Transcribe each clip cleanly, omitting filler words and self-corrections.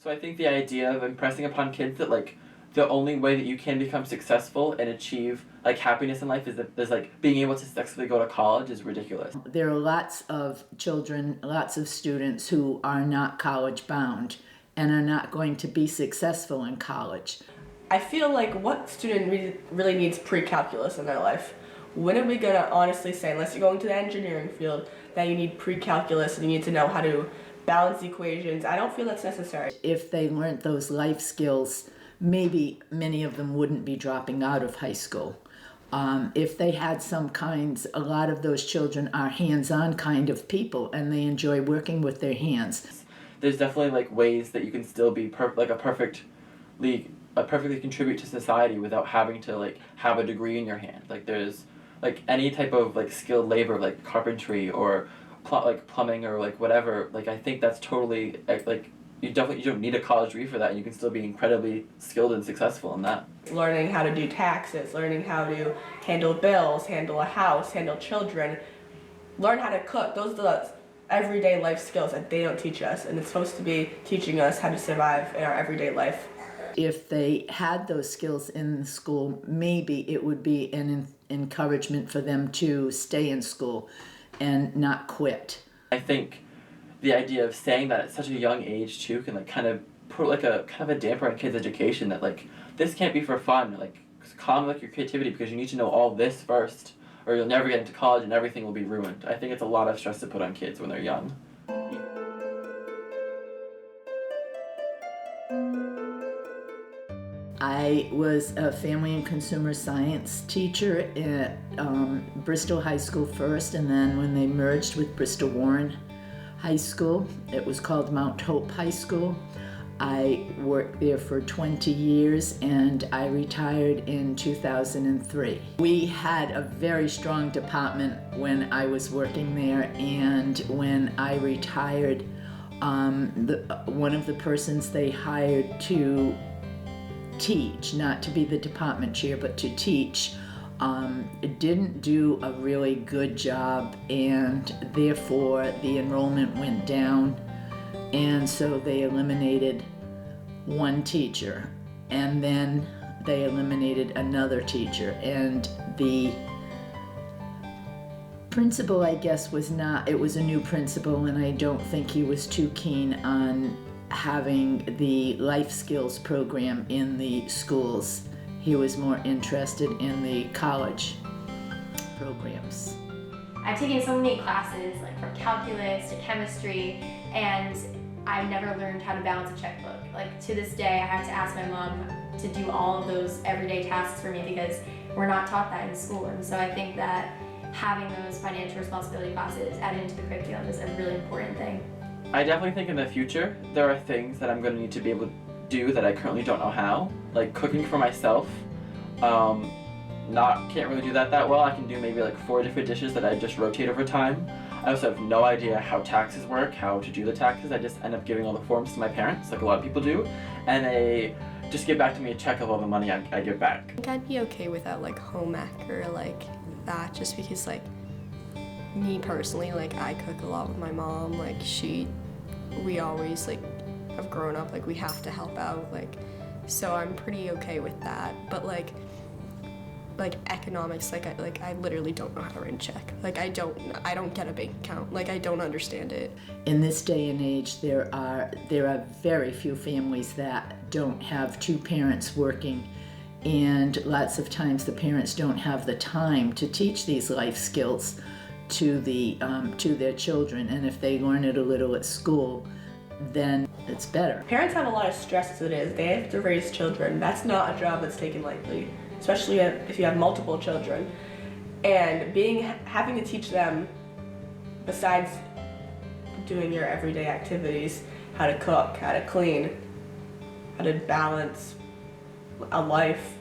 So I think the idea of impressing upon kids that like the only way that you can become successful and achieve like happiness in life is like being able to successfully go to college is ridiculous. There are lots of children, lots of students who are not college bound and are not going to be successful in college. I feel like what student really needs pre-calculus in their life? When are we gonna honestly say, unless you're going to the engineering field, that you need pre-calculus and you need to know how to balance equations? I don't feel that's necessary. If they learned those life skills, maybe many of them wouldn't be dropping out of high school. If they had some kinds, a lot of those children are hands-on kind of people and they enjoy working with their hands. There's definitely like ways that you can still be perfectly contribute to society without having to like have a degree in your hand. Like there's like any type of like skilled labor like carpentry or plumbing or like whatever. Like I think that's totally like you don't need a college degree for that, and you can still be incredibly skilled and successful in that. Learning how to do taxes, learning how to handle bills, handle a house, handle children, learn how to cook. Those are the everyday life skills that they don't teach us, and it's supposed to be teaching us how to survive in our everyday life. If they had those skills in school, maybe it would be an encouragement for them to stay in school and not quit. I think the idea of saying that at such a young age too can like kind of put like a kind of a damper on kids' education, that like this can't be for fun, like calm like your creativity because you need to know all this first or you'll never get into college and everything will be ruined. I think it's a lot of stress to put on kids when they're young. I was a family and consumer science teacher at Bristol High School first, and then when they merged with Bristol Warren High School, it was called Mount Hope High School. I worked there for 20 years and I retired in 2003. We had a very strong department when I was working there, and when I retired, one of the persons they hired to teach, not to be the department chair, but to teach, didn't do a really good job, and therefore the enrollment went down, and so they eliminated one teacher, and then they eliminated another teacher, and the principal, I guess, it was a new principal, and I don't think he was too keen on having the life skills program in the schools. He was more interested in the college programs. I've taken so many classes, like from calculus to chemistry, and I've never learned how to balance a checkbook. Like to this day, I have to ask my mom to do all of those everyday tasks for me because we're not taught that in school. And so I think that having those financial responsibility classes added into the curriculum is a really important thing. I definitely think in the future there are things that I'm going to need to be able to do that I currently don't know how, like cooking for myself. Can't really do that well. I can do maybe like 4 different dishes that I just rotate over time. I also have no idea how taxes work, how to do the taxes. I just end up giving all the forms to my parents, like a lot of people do, and they just give back to me a check of all the money I give back. I think I'd be okay without like home ec or like that, just because like me personally, like I cook a lot with my mom. Like we always like have grown up like we have to help out, like so I'm pretty okay with that. But like economics, like I literally don't know how to write a check. Like I don't get a bank account. Like I don't understand it. In this day and age, there are very few families that don't have two parents working, and lots of times the parents don't have the time to teach these life skills to their children, and if they learn it a little at school, then it's better. Parents have a lot of stress as it is. They have to raise children. That's not a job that's taken lightly, especially if you have multiple children. And having to teach them, besides doing your everyday activities, how to cook, how to clean, how to balance a life,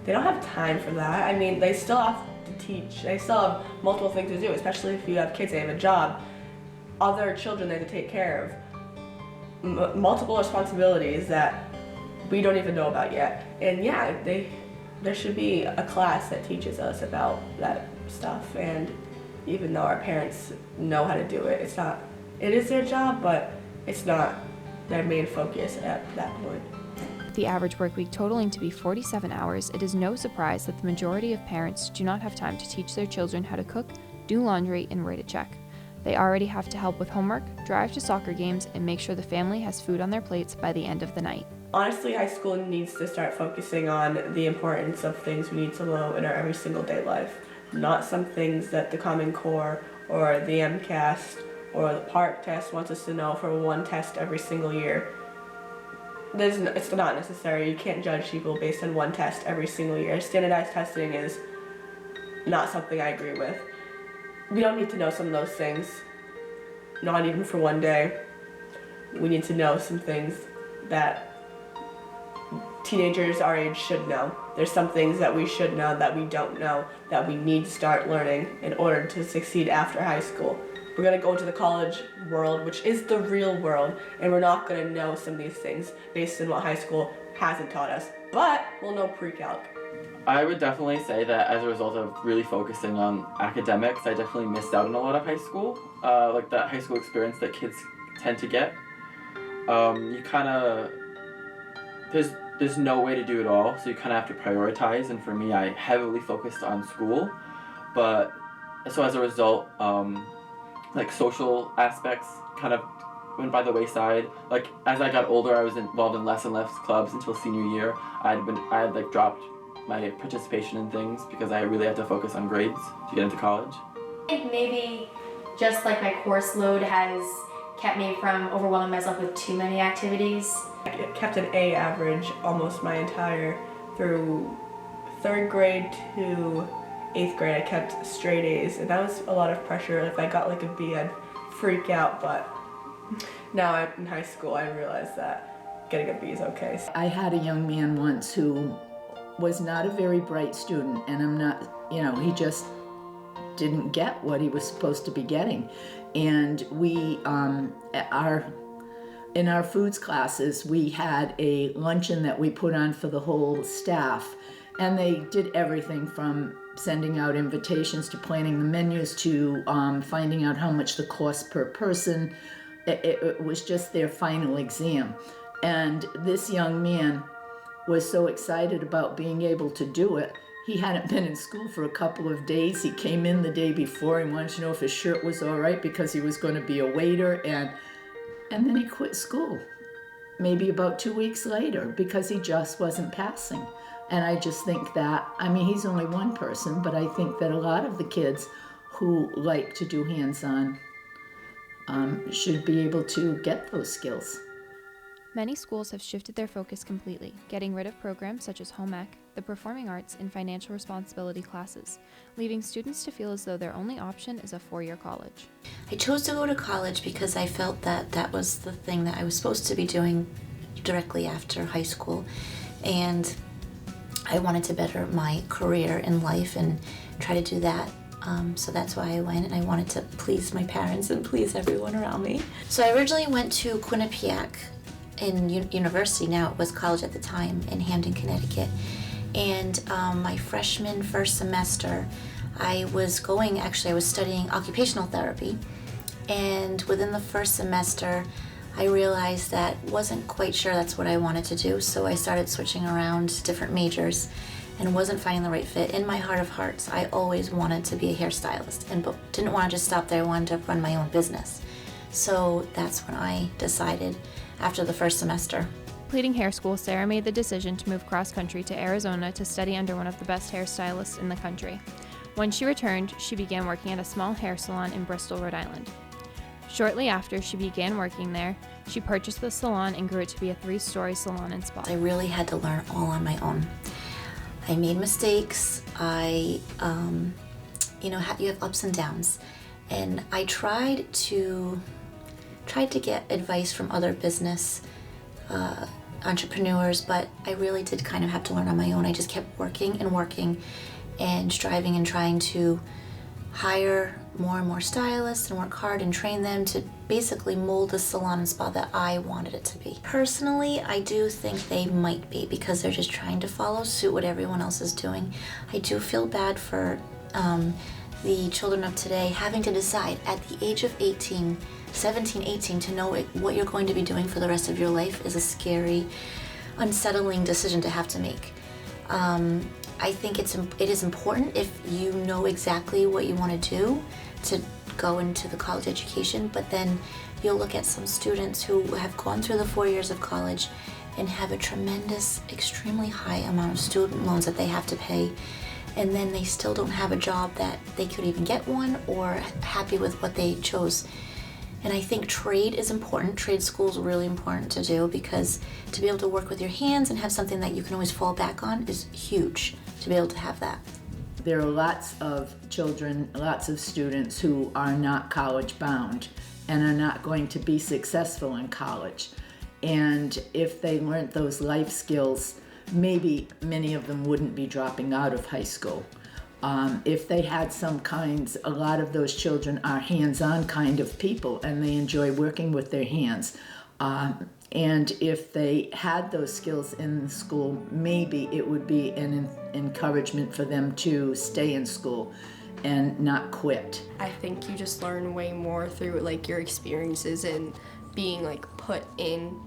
they don't have time for that. I mean, they still have to teach. They still have multiple things to do, especially if you have kids, they have a job, other children they have to take care of, multiple responsibilities that we don't even know about yet. And yeah, there should be a class that teaches us about that stuff, and even though our parents know how to do it, it is their job, but it's not their main focus at that point. With the average work week totaling to be 47 hours, it is no surprise that the majority of parents do not have time to teach their children how to cook, do laundry, and write a check. They already have to help with homework, drive to soccer games, and make sure the family has food on their plates by the end of the night. Honestly, high school needs to start focusing on the importance of things we need to know in our every single day life, not some things that the Common Core or the MCAS or the PARC test wants us to know for one test every single year. It's not necessary. You can't judge people based on one test every single year. Standardized testing is not something I agree with. We don't need to know some of those things, not even for one day. We need to know some things that teenagers our age should know. There's some things that we should know that we don't know, that we need to start learning in order to succeed after high school. We're gonna go into the college world, which is the real world, and we're not gonna know some of these things based on what high school hasn't taught us, but we'll know pre-calc. I would definitely say that as a result of really focusing on academics, I definitely missed out on a lot of high school, like that high school experience that kids tend to get. You kind of, there's no way to do it all, so you kind of have to prioritize, and for me, I heavily focused on school, but so as a result, like social aspects kind of went by the wayside. Like as I got older, I was involved in less and less clubs until senior year. I had like dropped my participation in things because I really had to focus on grades to get into college. I think maybe just like my course load has kept me from overwhelming myself with too many activities. I kept an A average almost my entire through 3rd grade to 8th grade. I kept straight A's, and that was a lot of pressure. If I got like a B, I'd freak out, but now in high school I realized that getting a B is okay. I had a young man once who was not a very bright student, and I'm not, he just didn't get what he was supposed to be getting. And we, in our foods classes, we had a luncheon that we put on for the whole staff, and they did everything from sending out invitations to planning the menus to finding out how much the cost per person. It was just their final exam. And this young man was so excited about being able to do it. He hadn't been in school for a couple of days. He came in the day before and wanted to know if his shirt was all right because he was going to be a waiter, and then he quit school maybe about 2 weeks later because he just wasn't passing. And I just think that, he's only one person, but I think that a lot of the kids who like to do hands-on should be able to get those skills. Many schools have shifted their focus completely, getting rid of programs such as home ec, the performing arts, and financial responsibility classes, leaving students to feel as though their only option is a 4-year college. I chose to go to college because I felt that that was the thing that I was supposed to be doing directly after high school, and I wanted to better my career in life and try to do that. So that's why I went, and I wanted to please my parents and please everyone around me. So I originally went to Quinnipiac in university, now it was college at the time, in Hamden, Connecticut. And my freshman first semester, I was studying occupational therapy. And within the first semester, I realized that wasn't quite sure that's what I wanted to do. So I started switching around different majors and wasn't finding the right fit. In my heart of hearts, I always wanted to be a hairstylist, but didn't want to just stop there. I wanted to run my own business. So that's when I decided after the first semester. Completing hair school, Sarah made the decision to move cross-country to Arizona to study under one of the best hairstylists in the country. When she returned, she began working at a small hair salon in Bristol, Rhode Island. Shortly after she began working there, she purchased the salon and grew it to be a 3-story salon and spa. I really had to learn all on my own. I made mistakes. You have ups and downs. And I tried to get advice from other business entrepreneurs, but I really did kind of have to learn on my own. I just kept working and striving and trying to hire more and more stylists and work hard and train them to basically mold the salon and spa that I wanted it to be. Personally, I do think they might be, because they're just trying to follow suit what everyone else is doing. I do feel bad for the children of today having to decide at the age of 18, 17, 18 to know what you're going to be doing for the rest of your life is a scary, unsettling decision to have to make. I think it is important if you know exactly what you want to do to go into the college education, but then you'll look at some students who have gone through the 4 years of college and have a tremendous, extremely high amount of student loans that they have to pay, and then they still don't have a job that they could even get one or happy with what they chose. And I think trade is important. Trade school is really important to do, because to be able to work with your hands and have something that you can always fall back on is huge, to be able to have that. There are lots of children, lots of students who are not college bound and are not going to be successful in college. And if they learned those life skills, maybe many of them wouldn't be dropping out of high school. If they had some kinds, a lot of those children are hands-on kind of people and they enjoy working with their hands. And if they had those skills in school, maybe it would be an encouragement for them to stay in school and not quit. I think you just learn way more through like your experiences and being like put in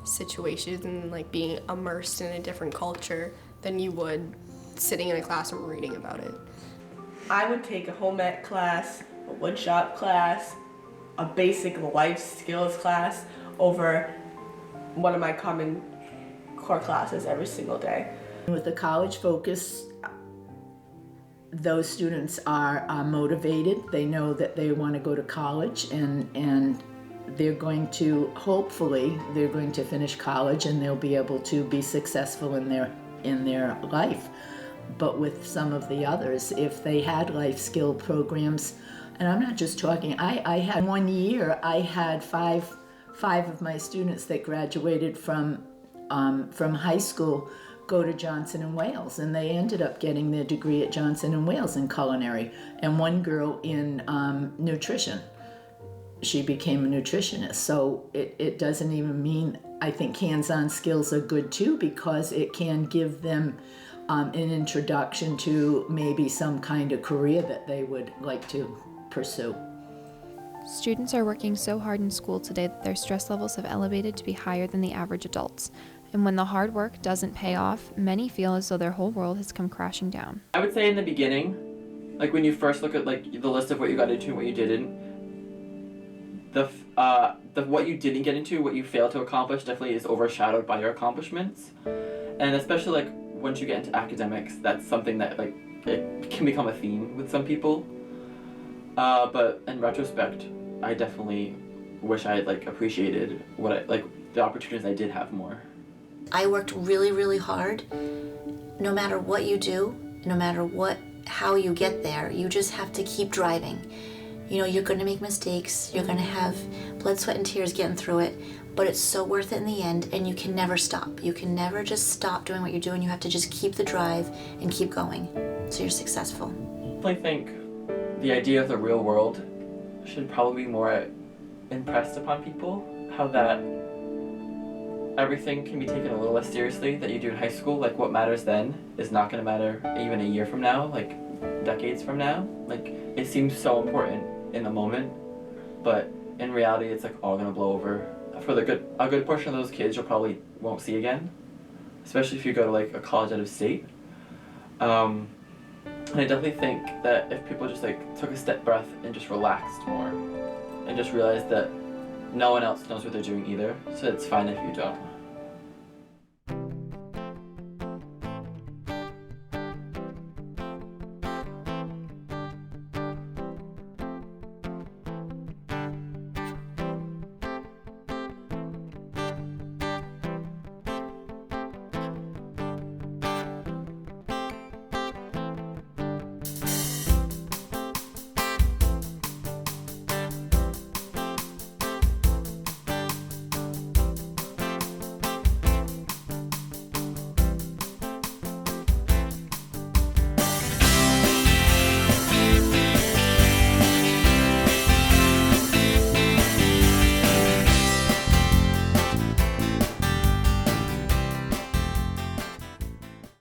situations and like being immersed in a different culture than you would sitting in a classroom reading about it. I would take a home ec class, a woodshop class, a basic life skills class over one of my common core classes every single day. With the college focus, those students are motivated. They know that they want to go to college, and they're going to, hopefully, they're going to finish college and they'll be able to be successful in their life. But with some of the others, if they had life skill programs, and I'm not just talking, I had 1 year, I had five of my students that graduated from high school go to Johnson & Wales, and they ended up getting their degree at Johnson & Wales in culinary, and one girl in nutrition. She became a nutritionist. So it doesn't even mean, I think hands-on skills are good too, because it can give them an introduction to maybe some kind of career that they would like to pursue. Students are working so hard in school today that their stress levels have elevated to be higher than the average adults. And when the hard work doesn't pay off, many feel as though their whole world has come crashing down. I would say in the beginning, like when you first look at like the list of what you got into and what you didn't, the what you didn't get into, what you failed to accomplish, definitely is overshadowed by your accomplishments. And especially like once you get into academics, that's something that like it can become a theme with some people. But in retrospect, I definitely wish I had like appreciated the opportunities I did have more. I worked really, really hard. No matter what you do, no matter how you get there, you just have to keep driving. You know, you're gonna make mistakes, you're gonna have blood, sweat, and tears getting through it, but it's so worth it in the end, and you can never stop. You can never just stop doing what you're doing. You have to just keep the drive and keep going, so you're successful. I think the idea of the real world should probably be more impressed upon people, how that everything can be taken a little less seriously that you do in high school. Like what matters then is not going to matter even a year from now, like decades from now. Like it seems so important in the moment, but in reality it's like all going to blow over. For a good portion of those kids you'll probably won't see again, especially if you go to like a college out of state. And I definitely think that if people just like took a step breath and just relaxed more and just realized that no one else knows what they're doing either, so it's fine if you don't.